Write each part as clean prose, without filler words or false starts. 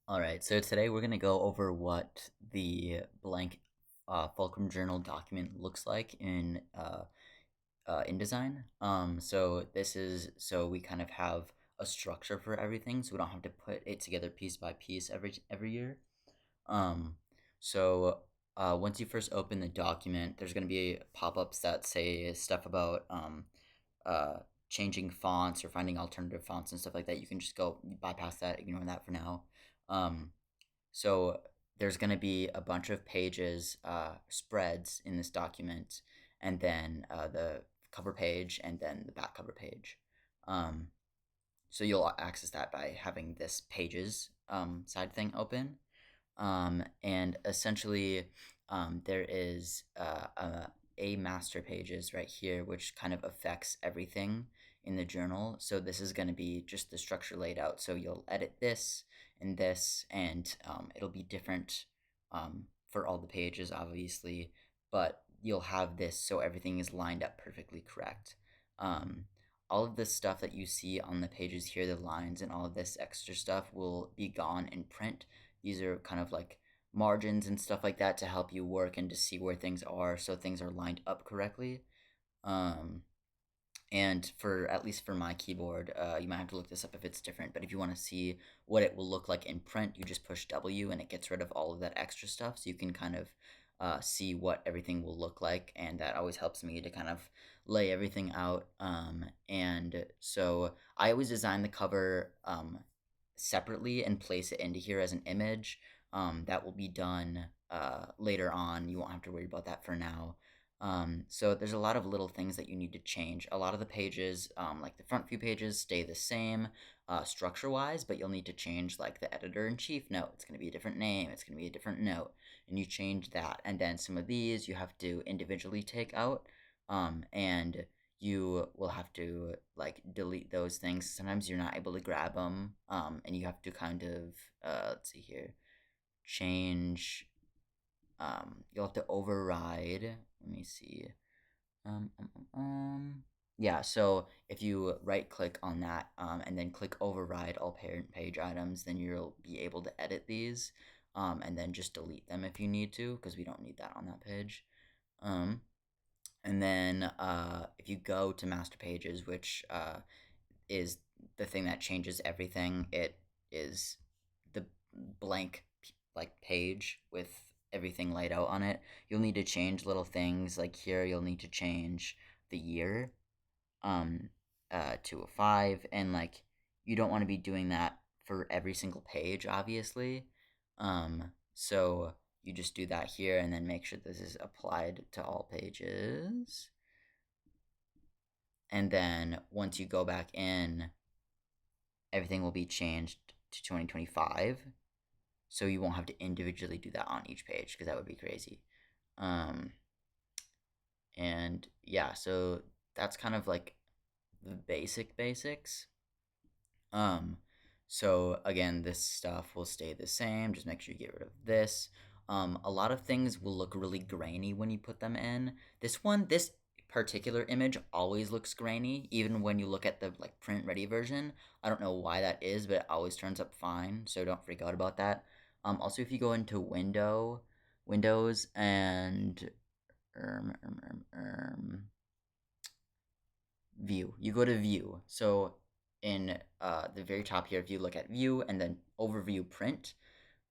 All right, so today we're going to go over what the blank Fulcrum Journal document looks like in InDesign. So this is so we kind of have a structure for everything, so we don't have to put it together piece by piece every year. Um, so once you first open the document, there's going to be pop-ups that say stuff about uh, changing fonts or finding alternative fonts and stuff like that. You can just go bypass that, ignore that for now. Um, so there's going to be a bunch of pages, spreads in this document, and then the cover page, and then the back cover page. Um, so you'll access that by having this pages side thing open. And essentially, there is a master pages right here, which kind of affects everything in the journal. So this is going to be just the structure laid out. So you'll edit this, and it'll be different for all the pages, obviously, but you'll have this so everything is lined up perfectly correct. Um, all of this stuff that you see on the pages here, the lines and all of this extra stuff will be gone in print. These are kind of like margins and stuff like that to help you work and to see where things are so things are lined up correctly. Um, and for at least for my keyboard, you might have to look this up if it's different. But if you want to see what it will look like in print, you just push W and it gets rid of all of that extra stuff. So you can kind of see what everything will look like. And that always helps me to kind of lay everything out. And so I always design the cover separately and place it into here as an image. That will be done later on. You won't have to worry about that for now. So there's a lot of little things that you need to change. A lot of the pages, like the front few pages, stay the same structure-wise, but you'll need to change like the editor-in-chief note. It's going to be a different name. It's going to be a different note, and you change that. And then some of these you have to individually take out, and you will have to like delete those things. Sometimes you're not able to grab them, and you have to kind of let's see here, change. You'll have to override. Let me see. Um, um, um, um. Yeah, so if you right click on that and then click override all parent page items, then you'll be able to edit these and then just delete them if you need to, because we don't need that on that page. Um, and then if you go to master pages, which is the thing that changes everything, it is the blank like page with everything laid out on it. You'll need to change little things like here. You'll need to change the year um to a 5, and like you don't want to be doing that for every single page, obviously. So you just do that here and then make sure this is applied to all pages. And then once you go back in, everything will be changed to 2025. So you won't have to individually do that on each page because that would be crazy. Um, and yeah, so that's kind of like the basics. Um, so again, this stuff will stay the same. Just make sure you get rid of this. A lot of things will look really grainy when you put them in. This particular image always looks grainy, even when you look at the like print ready version. I don't know why that is, but it always turns up fine. So don't freak out about that. Also, if you go into Windows, and view. You go to view. So in the very top here, if you look at view and then overview print,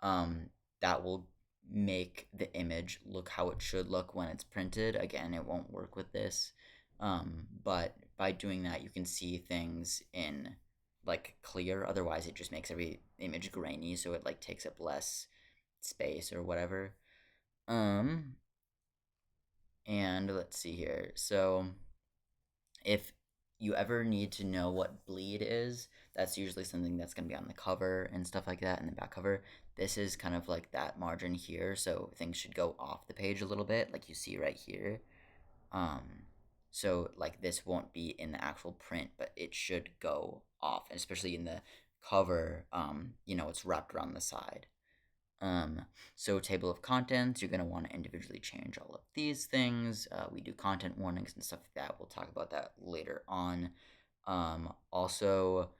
that will make the image look how it should look when it's printed. Again, it won't work with this, but by doing that, you can see things in like clear. Otherwise, it just makes every image grainy, so it like takes up less space or whatever. Um, and let's see here. So if you ever need to know what bleed is, that's usually something that's going to be on the cover and stuff like that, in the back cover. This is kind of like that margin here, so things should go off the page a little bit, like you see right here. Um, so like this won't be in the actual print, but it should go off, especially in the cover. It's wrapped around the side. Um, so table of contents, you're going to want to individually change all of these things. We do content warnings and stuff like that. We'll talk about that later on. Also,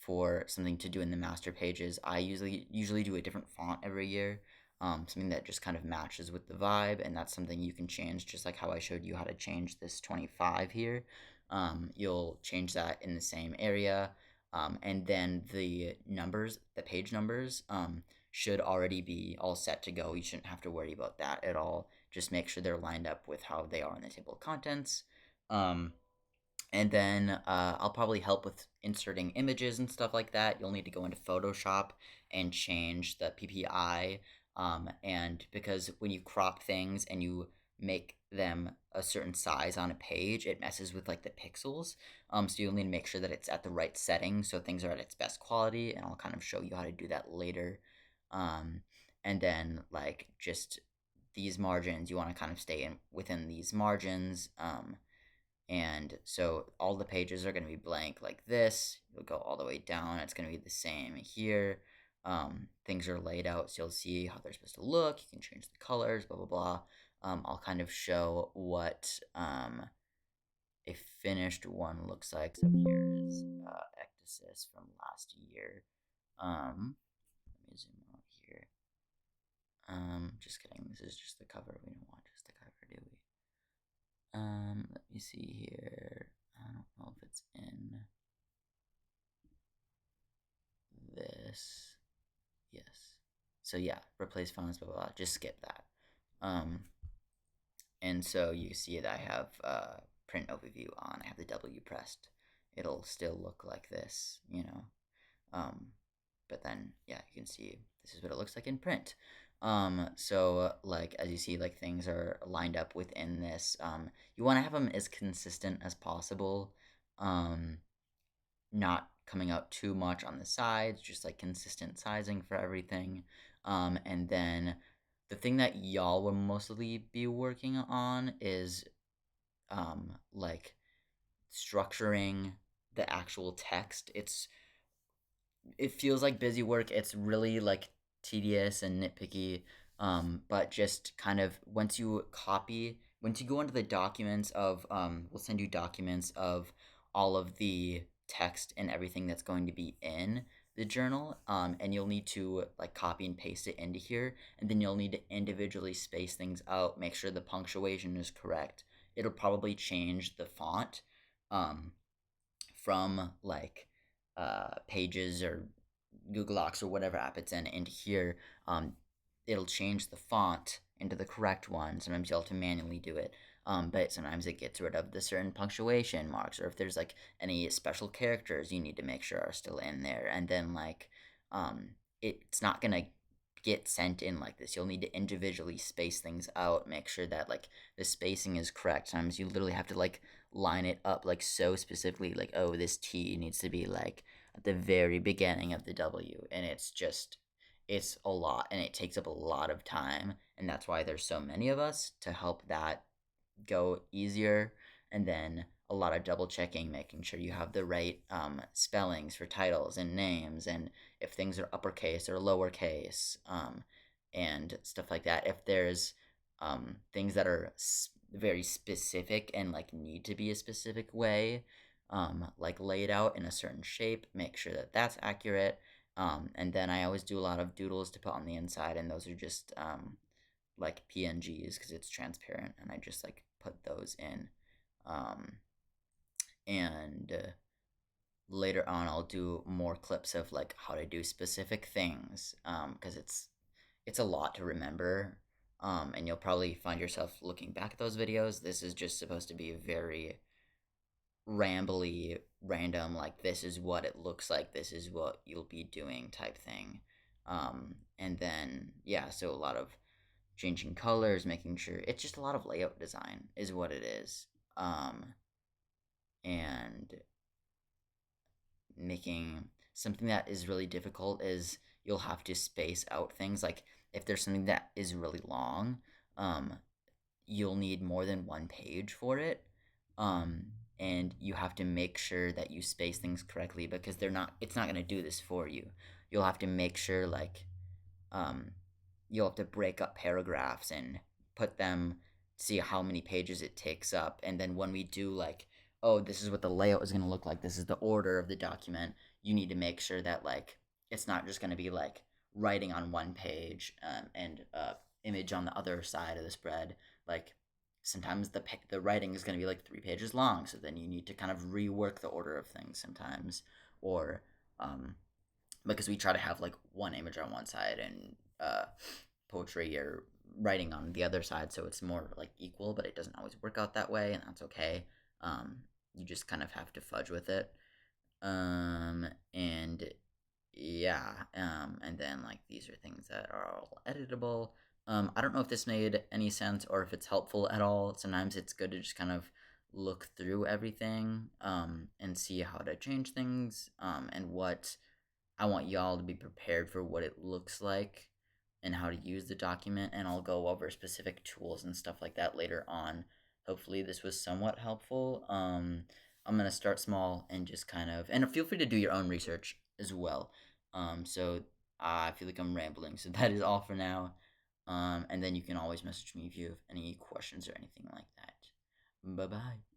for something to do in the master pages, I usually do a different font every year, something that just kind of matches with the vibe, and that's something you can change, just like how I showed you how to change this 25 here. You'll change that in the same area, and then the numbers, the page numbers, should already be all set to go. You shouldn't have to worry about that at all. Just make sure they're lined up with how they are in the table of contents. And then I'll probably help with inserting images and stuff like that. You'll need to go into Photoshop and change the PPI. And because when you crop things and you make them a certain size on a page, it messes with like the pixels. So you'll need to make sure that it's at the right setting so things are at its best quality. And I'll kind of show you how to do that later. Um, and then like just these margins, you want to kind of stay within these margins. And so all the pages are going to be blank like this. You'll go all the way down. It's going to be the same here. Things are laid out so you'll see how they're supposed to look. You can change the colors, blah, blah, blah. I'll kind of show what a finished one looks like. So here's Ecdysis from last year. Let me zoom out here. Just kidding. This is just the cover. We don't want just the cover, do we? Let me see here. I don't know if it's in this. Yes. So yeah, replace fonts, blah, blah, blah. Just skip that. And so you see that I have print overview on. I have the W pressed. It'll still look like this, you know. But then, yeah, you can see this is what it looks like in print. So like as you see, like things are lined up within this. You want to have them as consistent as possible. Not coming out too much on the sides, just like consistent sizing for everything. And then the thing that y'all will mostly be working on is like structuring the actual text. It feels like busy work. It's really like tedious and nitpicky. But just kind of once you go into the documents of, we'll send you documents of all of the text and everything that's going to be in the journal. And you'll need to like copy and paste it into here. And then you'll need to individually space things out, make sure the punctuation is correct. It'll probably change the font. From like Pages or Google Docs or whatever app it's in into here, it'll change the font into the correct one. Sometimes you'll have to manually do it, but sometimes it gets rid of the certain punctuation marks, or if there's like any special characters you need to make sure are still in there. And then like it's not gonna get sent in like this. You'll need to individually space things out, make sure that like the spacing is correct. Sometimes you literally have to like line it up like so specifically, like, oh, this T needs to be like at the very beginning of the W. And it's a lot, and it takes up a lot of time, and that's why there's so many of us to help that go easier. And then a lot of double checking, making sure you have the right spellings for titles and names, and if things are uppercase or lowercase, and stuff like that. If there's things that are very specific and like need to be a specific way, like laid out in a certain shape, make sure that that's accurate. And then I always do a lot of doodles to put on the inside, and those are just like PNGs because it's transparent, and I just like put those in. And later on, I'll do more clips of like how to do specific things, because it's a lot to remember. And you'll probably find yourself looking back at those videos. This is just supposed to be very rambly, random, like this is what it looks like, this is what you'll be doing type thing. And then, yeah, so a lot of changing colors, making sure it's just a lot of layout design is what it is. And making something that is really difficult is you'll have to space out things. Like if there's something that is really long, you'll need more than one page for it. And you have to make sure that you space things correctly because it's not going to do this for you. You'll have to make sure like you'll have to break up paragraphs and put them, see how many pages it takes up. And then when we do like, oh, this is what the layout is going to look like, this is the order of the document, you need to make sure that like it's not just going to be like writing on one page, and image on the other side of the spread. Like sometimes the writing is going to be like 3 pages long, so then you need to kind of rework the order of things sometimes, or um, because we try to have like one image on one side and poetry or writing on the other side, so it's more like equal, but it doesn't always work out that way, and that's okay. um, you just kind of have to fudge with it. And yeah, and then like these are things that are all editable. I don't know if this made any sense or if it's helpful at all. Sometimes it's good to just kind of look through everything, and see how to change things, and what I want y'all to be prepared for what it looks like and how to use the document. And I'll go over specific tools and stuff like that later on. Hopefully, this was somewhat helpful. I'm gonna start small and just kind of, and feel free to do your own research as well. So I feel like I'm rambling, so that is all for now. And then you can always message me if you have any questions or anything like that. Bye bye.